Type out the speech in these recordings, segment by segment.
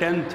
10th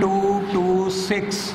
226,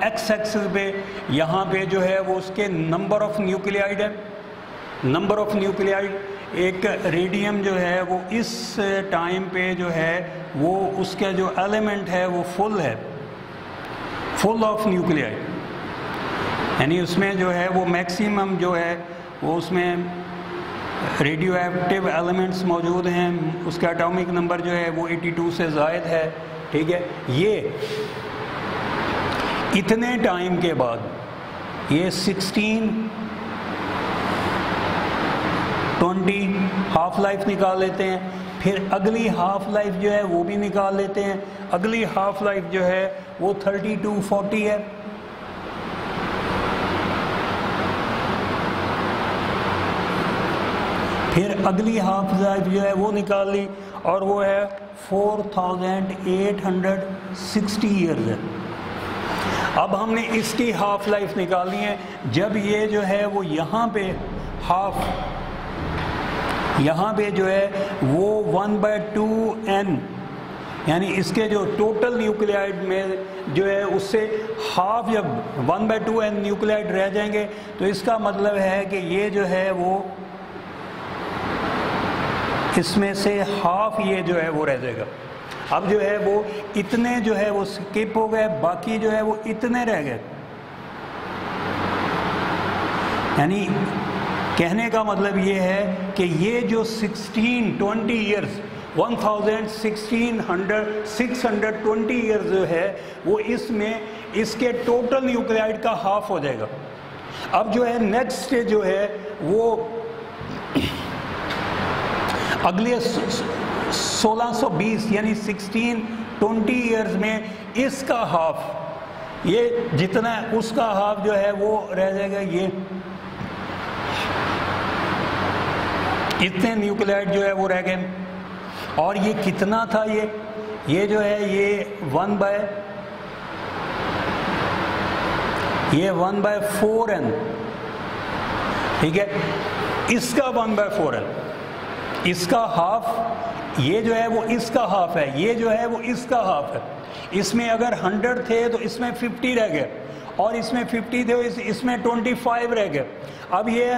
x Axis پہ یہاں پہ جو ہے وہ اس کے نمبر آف نیوکلیائڈ ہے، نمبر آف نیوکلیائڈ. ایک ریڈیم جو ہے وہ اس ٹائم پہ جو ہے وہ اس کا جو ایلیمنٹ ہے وہ فل ہے، فل آف نیوکلیائڈ، یعنی اس میں جو ہے وہ میکسیمم جو ہے وہ اس میں ریڈیو ایکٹیو ایلیمنٹس موجود ہیں. اس کا اٹامک نمبر جو ہے وہ 82 سے زائد ہے. ٹھیک ہے، یہ اتنے ٹائم کے بعد یہ 16 20 ہاف لائف نکال لیتے ہیں. پھر اگلی ہاف لائف جو ہے وہ بھی نکال لیتے ہیں. اگلی ہاف لائف جو ہے وہ 32 40 ہے. پھر اگلی ہاف لائف جو ہے وہ نکال لی اور وہ ہے 4860 ایئرز ہے. اب ہم نے اس کی ہاف لائف نکالنی ہے. جب یہ جو ہے وہ یہاں پہ ہاف، یہاں پہ جو ہے وہ 1/2n، یعنی اس کے جو ٹوٹل نیوکلیائڈ میں جو ہے اس سے ہاف، جب 1/2n نیوکلیائڈ رہ جائیں گے تو اس کا مطلب ہے کہ یہ جو ہے وہ اس میں سے ہاف یہ جو ہے وہ رہ جائے گا. اب جو ہے وہ اتنے جو ہے وہ سکپ ہو گئے، باقی جو ہے وہ اتنے رہ گئے. یعنی کہنے کا مطلب یہ ہے کہ یہ جو 1620 ایئرز 1620 ایئرز جو ہے وہ اس میں اس کے ٹوٹل نیوکلیائڈ کا ہاف ہو جائے گا. اب جو ہے نیکسٹ جو ہے وہ اگلے 1620 یعنی 1620 ایئرز میں اس کا ہاف، یہ جتنا اس کا ہاف جو ہے وہ رہ جائے گا. یہ اتنے نیوکلیائڈ جو ہے وہ رہ گئے. اور یہ کتنا تھا؟ یہ جو ہے یہ 1/4n. ٹھیک ہے، اس کا 1/4n، اس کا ہاف، یہ جو ہے وہ اس کا ہاف ہے، یہ جو ہے وہ اس کا ہاف ہے. اس میں اگر 100 تھے تو اس میں 50 رہ گئے، اور اس میں 50 تھے اس میں 25 رہ گئے. اب یہ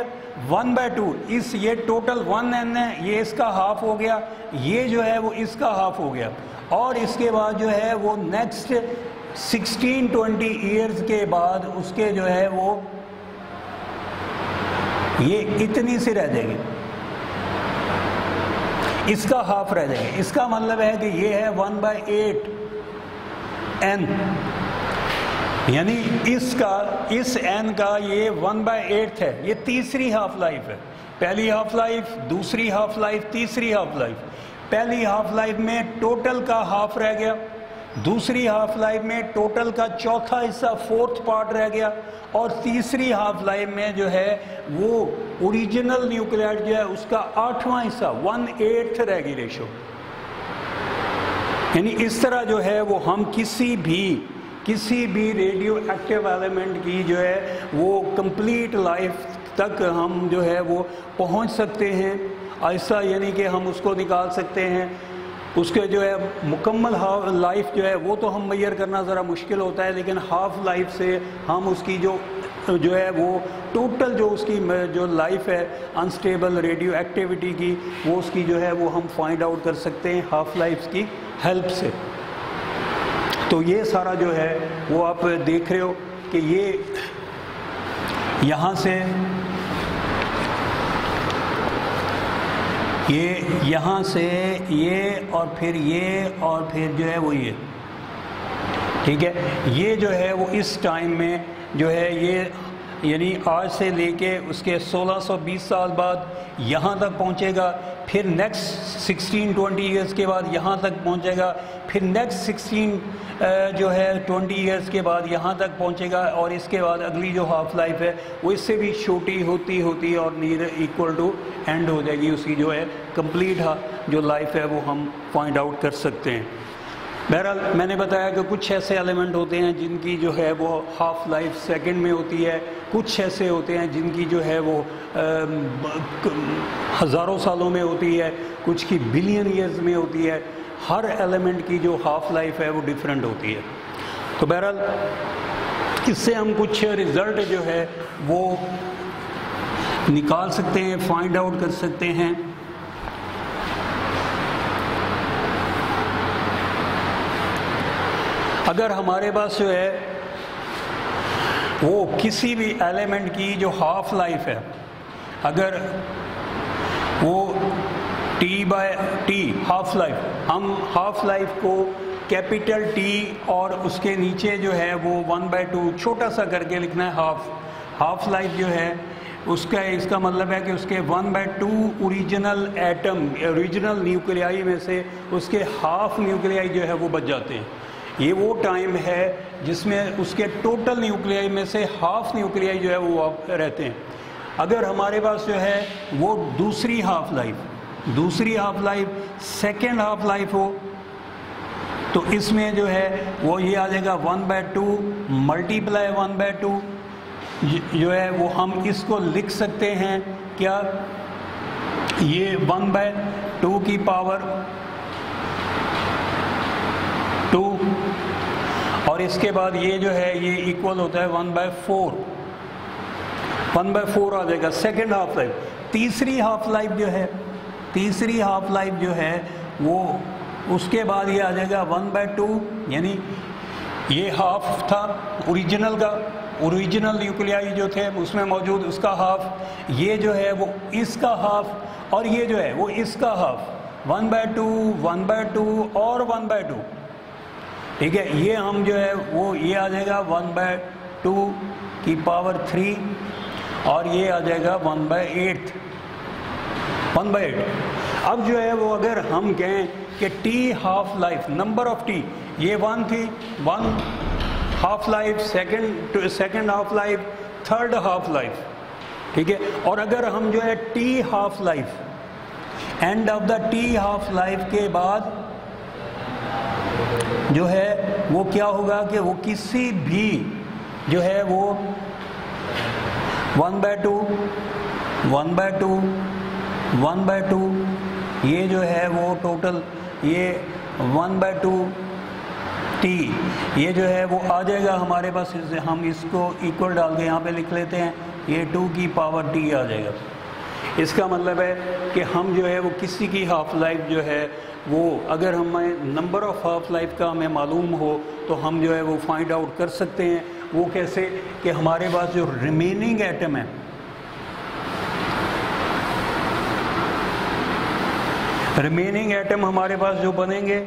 1/2، یہ ٹوٹل 1n ہے، یہ اس کا ہاف ہو گیا، یہ جو ہے وہ اس کا ہاف ہو گیا. اور اس کے بعد جو ہے وہ نیکسٹ 1620 ایئرز کے بعد اس کے جو ہے وہ یہ اتنی سی رہ جائے گی، اس کا ہاف رہ جائے گا. اس کا مطلب ہے کہ یہ ہے 1/8n، یعنی اس n کا یہ 1/8 ہے. یہ تیسری ہاف لائف ہے. پہلی ہاف لائف، دوسری ہاف لائف، تیسری ہاف لائف. پہلی ہاف لائف میں ٹوٹل کا ہاف رہ گیا، دوسری ہاف لائف میں ٹوٹل کا چوتھا حصہ، 4th پارٹ رہ گیا، اور تیسری ہاف لائف میں جو ہے وہ اوریجنل نیوکلیائڈ جو ہے اس کا 8واں حصہ 1/8 رہ گئی ریشو. یعنی اس طرح جو ہے وہ ہم کسی بھی ریڈیو ایکٹیو ایلیمنٹ کی جو ہے وہ کمپلیٹ لائف تک ہم جو ہے وہ پہنچ سکتے ہیں. ایسا یعنی کہ ہم اس کو نکال سکتے ہیں. اس کے جو ہے مکمل ہاف لائف جو ہے وہ تو ہم میئر کرنا ذرا مشکل ہوتا ہے، لیکن ہاف لائف سے ہم اس کی جو ہے وہ ٹوٹل جو اس کی جو لائف ہے انسٹیبل ریڈیو ایکٹیویٹی کی، وہ اس کی جو ہے وہ ہم فائنڈ آؤٹ کر سکتے ہیں ہاف لائف کی ہیلپ سے. تو یہ سارا جو ہے وہ آپ دیکھ رہے ہو کہ یہ یہاں سے یہاں سے یہ اور پھر جو ہے وہ یہ. ٹھیک ہے، یہ جو ہے وہ اس ٹائم میں جو ہے یہ یعنی آج سے لے کے اس کے 1620 سال بعد یہاں تک پہنچے گا. پھر نیکسٹ 1620 ایئرز کے بعد یہاں تک پہنچے گا. پھر نیکسٹ 20 ایئرز کے بعد یہاں تک پہنچے گا. اور اس کے بعد اگلی جو ہاف لائف ہے وہ اس سے بھی چھوٹی ہوتی اور نیر ایکول ٹو اینڈ ہو جائے گی. اس کی جو ہے کمپلیٹ جو لائف ہے وہ ہم فائنڈ آؤٹ کر سکتے ہیں. بہرحال میں نے بتایا کہ کچھ ایسے ایلیمنٹ ہوتے ہیں جن کی جو ہے وہ ہاف لائف سیکنڈ میں ہوتی ہے. کچھ ایسے ہوتے ہیں جن کی جو ہے وہ ہزاروں سالوں میں ہوتی ہے. کچھ کی بلین ایئرز میں ہوتی ہے. ہر ایلیمنٹ کی جو ہاف لائف ہے وہ ڈیفرنٹ ہوتی ہے. تو بہرحال اس سے ہم کچھ رزلٹ جو ہے وہ نکال سکتے ہیں، فائنڈ آؤٹ کر سکتے ہیں۔ اگر ہمارے پاس جو ہے وہ کسی بھی ایلیمنٹ کی جو ہاف لائف ہے، اگر وہ T by T half life, ہم ہاف لائف کو کیپیٹل ٹی اور اس کے نیچے جو ہے وہ 1/2 چھوٹا سا کر کے لکھنا ہے۔ ہاف لائف جو ہے اس کا مطلب ہے کہ اس کے 1/2 اوریجنل ایٹم، اوریجنل نیوکلیائی میں سے اس کے ہاف نیوکلیائی جو ہے وہ بچ جاتے ہیں۔ یہ وہ ٹائم ہے جس میں اس کے ٹوٹل نیوکلیائی میں سے ہاف نیوکلیائی جو ہے وہ رہتے ہیں۔ اگر ہمارے پاس جو ہے وہ دوسری half life second half life ہو تو اس میں جو ہے وہ یہ آ جائے گا 1/2 ملٹیپلائی 1/2 جو ہے وہ ہم اس کو لکھ سکتے ہیں کیا، یہ 1/2 کی پاور 2 اور اس کے بعد یہ جو ہے یہ ایکول ہوتا ہے 1/4 آ جائے گا سیکنڈ ہاف لائف۔ تیسری ہاف لائف جو ہے وہ اس کے بعد یہ آ جائے گا 1/2، یعنی یہ ہاف تھا اوریجنل کا، اوریجنل نیوکلیائی جو تھے اس میں موجود اس کا ہاف، یہ جو ہے وہ اس کا ہاف، اور یہ جو ہے وہ اس کا ہاف 1/2 1/2 اور 1/2، ٹھیک ہے۔ یہ ہم جو ہے وہ یہ آ جائے گا 1/2 کی پاور 3 اور یہ آ جائے گا 1/8۔ اب جو ہے وہ اگر ہم کہیں کہ T half life, number of T یہ 1 تھی، 1 half life, second half life, third half life, ٹھیک ہے۔ اور اگر ہم جو ہے T half life, and of the T half life کے بعد جو ہے وہ کیا ہوگا کہ وہ کسی بھی جو ہے وہ 1/2 1/2 یہ جو ہے وہ ٹوٹل یہ 1/2 ٹی یہ جو ہے وہ آ جائے گا ہمارے پاس، ہم اس کو ایکول ڈال کے یہاں پہ لکھ لیتے ہیں، یہ 2 کی پاور ٹی آ جائے گا۔ اس کا مطلب ہے کہ ہم جو ہے وہ کسی کی ہاف لائف جو ہے وہ اگر ہمیں نمبر آف ہاف لائف کا ہمیں معلوم ہو تو ہم جو ہے وہ فائنڈ آؤٹ کر سکتے ہیں۔ وہ کیسے کہ ہمارے پاس جو ریمیننگ ایٹم ہے، ریمیننگ ایٹم ہمارے پاس جو بنیں گے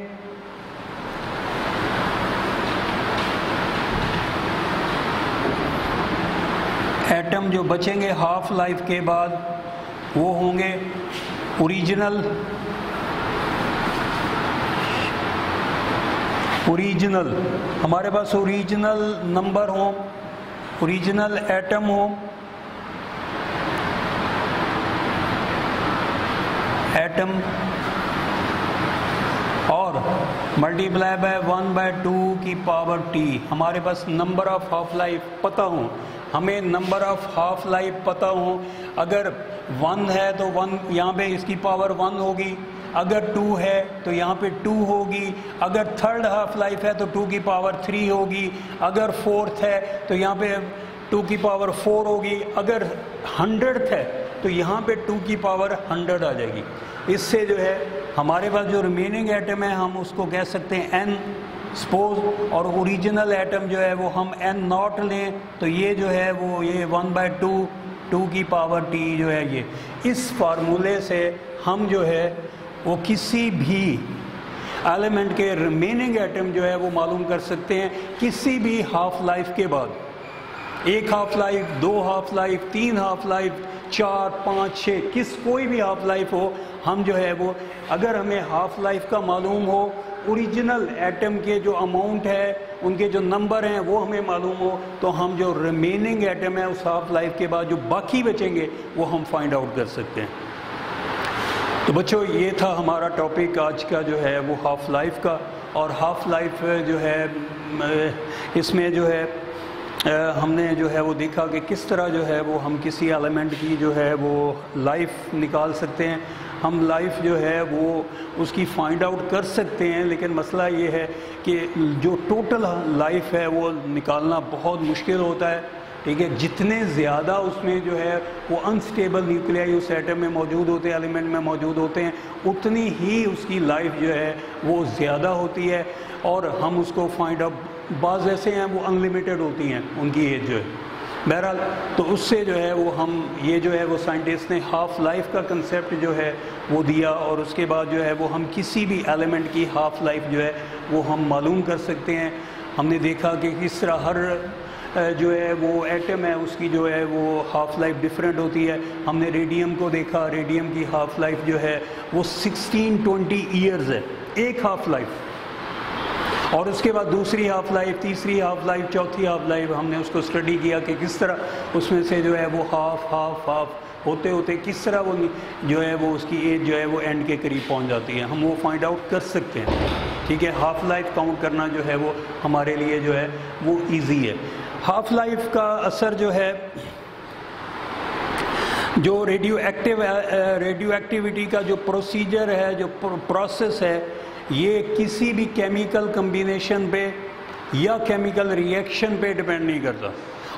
ایٹم جو بچیں گے ہاف لائف کے بعد وہ ہوں گے اوریجنل ہمارے پاس اوریجنل نمبر ہوں، اوریجنل ایٹم ہوں، اور ملٹیپلائی بائی 1/2 کی پاور ٹی ہمارے پاس نمبر آف ہاف لائف پتہ ہوں، ہمیں نمبر آف ہاف لائف پتہ ہوں۔ اگر 1 ہے تو 1 یہاں پہ اس کی پاور 1 ہوگی، اگر 2 ہے تو یہاں پہ 2 ہوگی، اگر تھرڈ ہاف لائف ہے تو 2 کی پاور 3 ہوگی، اگر فورتھ ہے تو یہاں پہ 2 کی پاور 4 ہوگی، اگر 100th ہے تو یہاں پہ 2 کی پاور 100 آ جائے گی۔ اس سے جو ہے ہمارے پاس جو ریمیننگ ایٹم ہے ہم اس کو کہہ سکتے ہیں n سپوز، اور اوریجنل ایٹم جو ہے وہ ہم n0 لیں تو یہ جو ہے وہ یہ 1/2 2 کی پاور ٹی جو ہے یہ اس فارمولے سے ہم جو ہے وہ کسی بھی ایلیمنٹ کے ریمیننگ ایٹم جو ہے وہ معلوم کر سکتے ہیں کسی بھی ہاف لائف کے بعد، 1 half life, 2 half life, 3 half life, 4 5 6 کوئی بھی ہاف لائف ہو، ہم جو ہے وہ اگر ہمیں ہاف لائف کا معلوم ہو، اوریجنل ایٹم کے جو اماؤنٹ ہے ان کے جو نمبر ہیں وہ ہمیں معلوم ہو، تو ہم جو ریمیننگ ایٹم ہے اس ہاف لائف کے بعد جو باقی بچیں گے وہ ہم فائنڈ آؤٹ کر سکتے ہیں۔ تو بچوں یہ تھا ہمارا ٹاپک آج کا جو ہے وہ ہاف لائف کا، اور ہاف لائف جو ہے اس میں جو ہے ہم نے جو ہے وہ دیکھا کہ کس طرح جو ہے وہ ہم کسی ایلیمنٹ کی جو ہے وہ لائف نکال سکتے ہیں۔ ہم لائف جو ہے وہ اس کی فائنڈ آؤٹ کر سکتے ہیں، لیکن مسئلہ یہ ہے کہ جو ٹوٹل لائف ہے وہ نکالنا بہت مشکل ہوتا ہے، ٹھیک ہے۔ جتنے زیادہ اس میں جو ہے وہ انسٹیبل نیوکلیائی اس ایٹم میں موجود ہوتے ہیں، ایلیمنٹ میں موجود ہوتے ہیں، اتنی ہی اس کی لائف جو ہے وہ زیادہ ہوتی ہے، اور ہم اس کو فائنڈ آؤٹ، بعض ایسے ہیں وہ انلیمیٹڈ ہوتی ہیں ان کی ایج جو ہے، بہرحال تو اس سے جو ہے وہ ہم یہ جو ہے وہ سائنٹسٹ نے ہاف لائف کا کنسیپٹ جو ہے وہ دیا، اور اس کے بعد جو ہے وہ ہم کسی بھی ایلیمنٹ کی ہاف لائف جو ہے وہ ہم معلوم کر سکتے ہیں۔ ہم نے دیکھا کہ کس طرح ہر جو ہے وہ ایٹم ہے اس کی جو ہے وہ ہاف لائف ڈیفرنٹ ہوتی ہے۔ ہم نے ریڈیم کو دیکھا، ریڈیم کی ہاف لائف جو ہے وہ 1620 ایئرز ہے، ایک ہاف لائف، اور اس کے بعد دوسری ہاف لائف، تیسری ہاف لائف، چوتھی ہاف لائف، ہم نے اس کو اسٹڈی کیا کہ کس طرح اس میں سے جو ہے وہ ہاف ہوتے ہوتے کس طرح وہ جو ہے وہ اس کی ایج جو ہے وہ اینڈ کے قریب پہنچ جاتی ہے، ہم وہ فائنڈ آؤٹ کر سکتے ہیں، ٹھیک ہے۔ ہاف لائف کاؤنٹ کرنا جو ہے وہ ہمارے لیے جو ہے وہ ایزی ہے۔ ہاف لائف کا اثر جو ہے، جو ریڈیو ایکٹیویٹی کا جو پروسیجر ہے، جو پروسیس ہے، یہ کسی بھی کیمیکل کمبینیشن پہ یا کیمیکل ری ایکشن پہ ڈیپینڈ نہیں کرتا،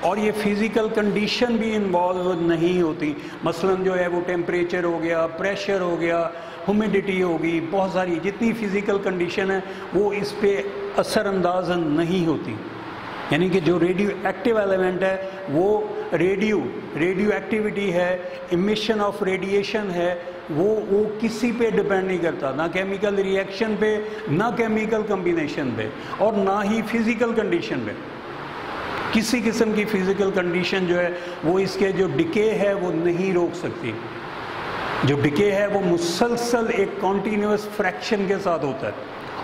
اور یہ فزیکل کنڈیشن بھی انوالو نہیں ہوتی۔ مثلا جو ہے وہ ٹیمپریچر ہو گیا، پریشر ہو گیا، ہیومیڈیٹی ہوگی، بہت ساری جتنی فزیکل کنڈیشن ہے وہ اس پہ اثر انداز نہیں ہوتی، یعنی کہ جو ریڈیو ایکٹیو ایلیمنٹ ہے وہ ریڈیو ایکٹیویٹی ہے، امیشن آف ریڈیشن ہے، وہ کسی پہ ڈیپینڈ نہیں کرتا، نہ کیمیکل ری ایکشن پہ، نہ کیمیکل کمبینیشن پہ، اور نہ ہی فزیکل کنڈیشن پہ۔ کسی قسم کی فزیکل کنڈیشن جو ہے وہ اس کے جو ڈکے ہے وہ نہیں روک سکتی۔ جو ڈکے ہے وہ مسلسل ایک کنٹینیوس فریکشن کے ساتھ ہوتا ہے،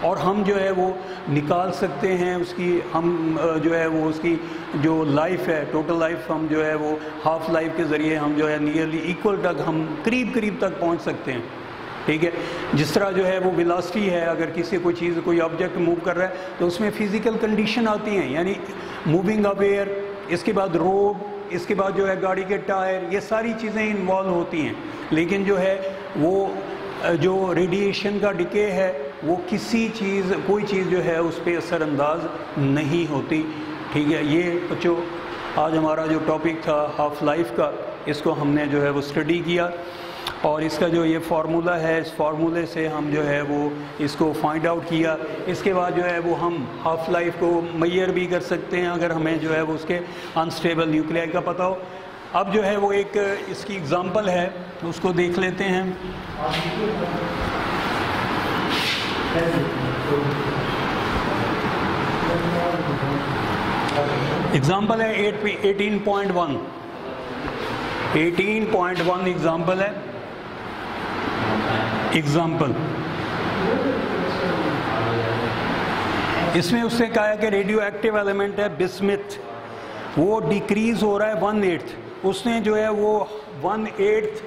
اور ہم جو ہے وہ نکال سکتے ہیں اس کی، ہم جو ہے وہ اس کی جو لائف ہے، ٹوٹل لائف، ہم جو ہے وہ ہاف لائف کے ذریعے ہم جو ہے نیئرلی ایکول تک، ہم قریب تک پہنچ سکتے ہیں، ٹھیک ہے۔ جس طرح جو ہے وہ ویلاسٹی ہے، اگر کسی کوئی آبجیکٹ موو کر رہا ہے تو اس میں فزیکل کنڈیشن آتی ہیں، یعنی موونگ اویئر، اس کے بعد روڈ، اس کے بعد جو ہے گاڑی کے ٹائر، یہ ساری چیزیں انوالو ہوتی ہیں، لیکن جو ہے وہ جو ریڈیشن کا ڈکے ہے وہ کوئی چیز جو ہے اس پہ اثر انداز نہیں ہوتی، ٹھیک ہے۔ یہ بچوں آج ہمارا جو ٹاپک تھا ہاف لائف کا، اس کو ہم نے جو ہے وہ اسٹڈی کیا، اور اس کا جو یہ فارمولہ ہے، اس فارمولے سے ہم جو ہے وہ اس کو فائنڈ آؤٹ کیا۔ اس کے بعد جو ہے وہ ہم ہاف لائف کو میئر بھی کر سکتے ہیں اگر ہمیں جو ہے وہ اس کے انسٹیبل نیوکلیائی کا پتہ ہو۔ اب جو ہے وہ ایک اس کی اگزامپل ہے، اس کو دیکھ لیتے ہیں۔ اگزامپل ہے 18.1 اگزامپل ہے۔ اگزامپل اس میں اس سے کہا ہے کہ ریڈیو ایکٹیو ایلیمنٹ ہے بسمتھ، وہ ڈیکریز ہو رہا ہے 1/8، اس نے جو ہے وہ 1/8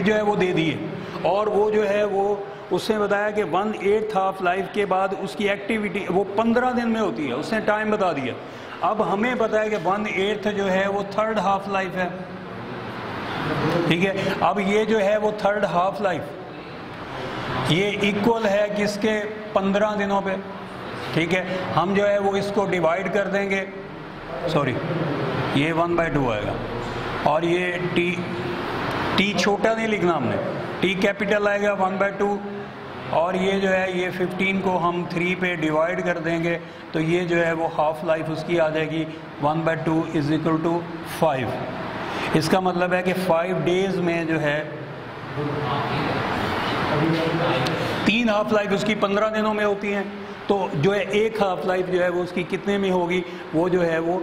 جو ہے وہ دے دیے، اور وہ جو ہے وہ اس نے بتایا کہ 1/8 ہاف لائف کے بعد اس کی ایکٹیویٹی وہ 15 دن میں ہوتی ہے، اس نے ٹائم بتا دیا۔ اب ہمیں پتا ہے کہ 1/8 جو ہے وہ تھرڈ ہاف لائف ہے، ٹھیک ہے۔ اب یہ جو ہے وہ تھرڈ ہاف لائف یہ ایکول ہے کس کے؟ 15 دنوں پہ، ٹھیک ہے۔ ہم جو ہے وہ اس کو ڈیوائیڈ کر دیں گے، سوری یہ 1/2 آئے گا، اور یہ ٹی چھوٹا نہیں لکھنا ہم نے، ٹی کیپیٹل آئے گا 1/2، اور یہ جو ہے یہ 15 کو ہم 3 پہ ڈیوائیڈ کر دیں گے، تو یہ جو ہے وہ ہاف لائف اس کی آ جائے گی 1/2 = 5۔ اس کا مطلب ہے کہ 5 ڈیز میں جو ہے 3 ہاف لائف اس کی 15 دنوں میں ہوتی ہیں، تو جو ہے ایک ہاف لائف جو ہے وہ اس کی کتنے میں ہوگی؟ وہ جو ہے وہ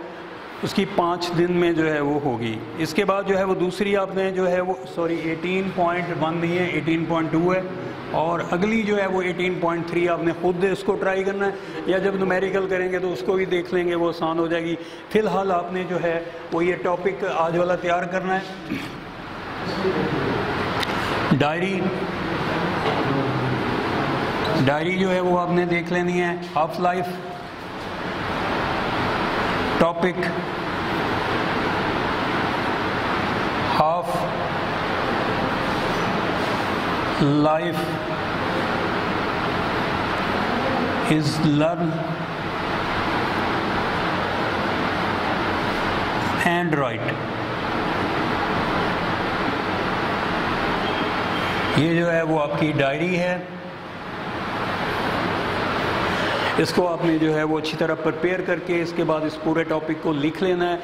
اس کی 5 دن میں جو ہے وہ ہوگی۔ اس کے بعد جو ہے وہ دوسری آپ نے جو ہے وہ 18.1 نہیں ہے، 18.2 ہے، اور اگلی جو ہے وہ 18.3 آپ نے خود اس کو ٹرائی کرنا ہے، یا جب نومیریکل کریں گے تو اس کو بھی دیکھ لیں گے، وہ آسان ہو جائے گی۔ فی الحال آپ نے جو ہے وہ یہ ٹاپک آج والا تیار کرنا ہے۔ ڈائری جو ہے وہ آپ نے دیکھ لینی ہے، half life, topic half life is learn and write. یہ جو ہے وہ آپ کی ڈائری ہے، اس کو آپ نے جو ہے وہ اچھی طرح پریپیئر کر کے اس کے بعد اس پورے ٹاپک کو لکھ لینا ہے.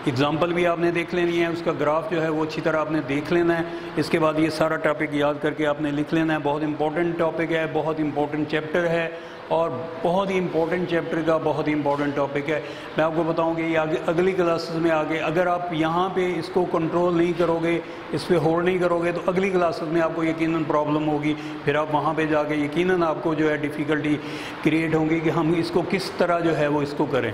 اگزامپل بھی آپ نے دیکھ لینی ہے، اس کا گراف جو ہے وہ اچھی طرح آپ نے دیکھ لینا ہے. اس کے بعد یہ سارا ٹاپک یاد کر کے آپ نے لکھ لینا ہے. بہت امپورٹنٹ ٹاپک ہے، بہت امپورٹنٹ چیپٹر ہے، اور بہت ہی امپورٹنٹ چیپٹر کا بہت ہی امپورٹنٹ ٹاپک ہے. میں آپ کو بتاؤں گی یہ اگلی کلاسز میں آگے اگر آپ یہاں پہ اس کو کنٹرول نہیں کرو گے، اس پہ ہولڈ نہیں کرو گے، تو اگلی کلاسز میں آپ کو یقیناً پرابلم ہوگی. پھر آپ وہاں پہ جا کے یقیناً آپ کو جو ہے ڈیفیکلٹی کریٹ ہوں گی کہ ہم اس کو کس طرح جو ہے وہ اس کو کریں.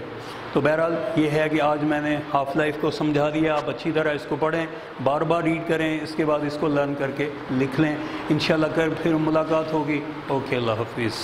تو بہرحال یہ ہے کہ آج میں نے ہاف لائف کو سمجھا دیا. آپ اچھی طرح اس کو پڑھیں، بار بار ریڈ کریں، اس کے بعد اس کو لرن کر کے لکھ لیں. انشاءاللہ پھر ملاقات ہوگی. اوکے، اللہ حافظ.